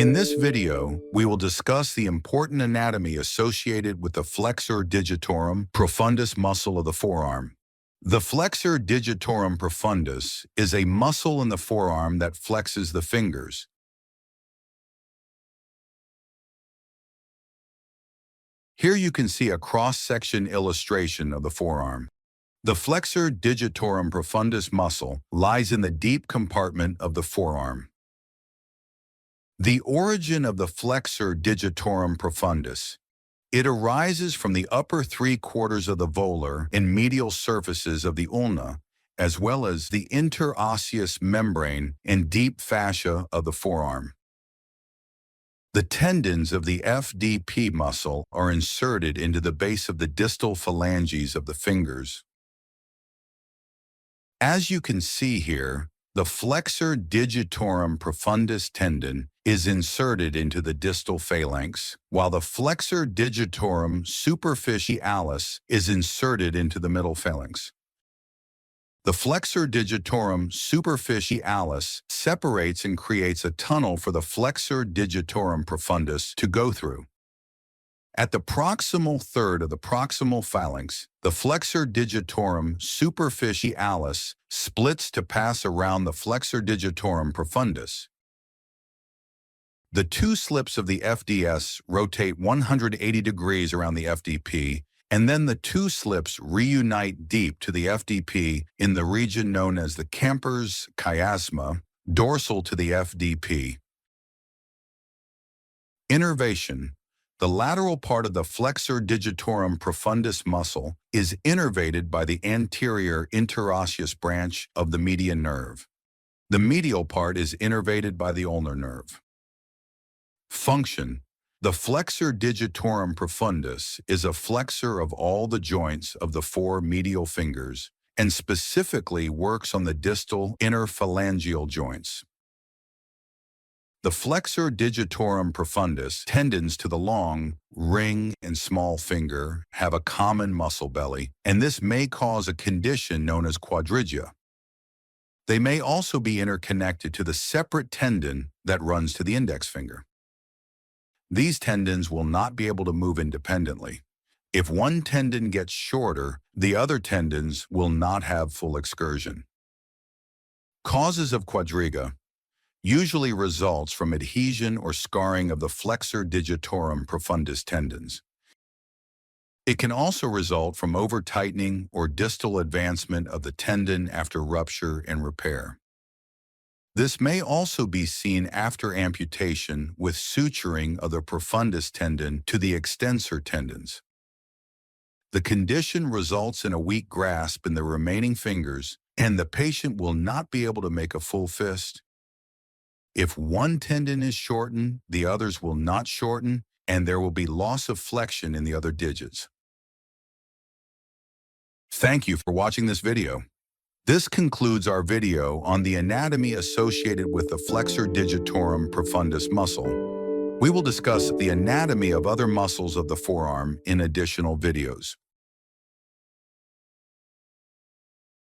In this video, we will discuss the important anatomy associated with the flexor digitorum profundus muscle of the forearm. The flexor digitorum profundus is a muscle in the forearm that flexes the fingers. Here you can see a cross-section illustration of the forearm. The flexor digitorum profundus muscle lies in the deep compartment of the forearm. The origin of the flexor digitorum profundus. It arises from the upper three-quarters of the volar and medial surfaces of the ulna, as well as the interosseous membrane and deep fascia of the forearm. The tendons of the FDP muscle are inserted into the base of the distal phalanges of the fingers. As you can see here, the flexor digitorum profundus tendon is inserted into the distal phalanx, while the flexor digitorum superficialis is inserted into the middle phalanx. The flexor digitorum superficialis separates and creates a tunnel for the flexor digitorum profundus to go through. At the proximal third of the proximal phalanx, the flexor digitorum superficialis splits to pass around the flexor digitorum profundus. The two slips of the FDS rotate 180 degrees around the FDP, and then the two slips reunite deep to the FDP in the region known as the Camper's chiasma, dorsal to the FDP. Innervation. The lateral part of the flexor digitorum profundus muscle is innervated by the anterior interosseous branch of the median nerve. The medial part is innervated by the ulnar nerve. Function. The flexor digitorum profundus is a flexor of all the joints of the four medial fingers and specifically works on the distal interphalangeal joints. The flexor digitorum profundus tendons to the long, ring, and small finger have a common muscle belly, and this may cause a condition known as quadrigia. They may also be interconnected to the separate tendon that runs to the index finger. These tendons will not be able to move independently. If one tendon gets shorter, the other tendons will not have full excursion. Causes of quadriga usually results from adhesion or scarring of the flexor digitorum profundus tendons. It can also result from over-tightening or distal advancement of the tendon after rupture and repair. This may also be seen after amputation with suturing of the profundus tendon to the extensor tendons. The condition results in a weak grasp in the remaining fingers, and the patient will not be able to make a full fist. If one tendon is shortened, the others will not shorten, and there will be loss of flexion in the other digits. Thank you for watching this video. This concludes our video on the anatomy associated with the flexor digitorum profundus muscle. We will discuss the anatomy of other muscles of the forearm in additional videos.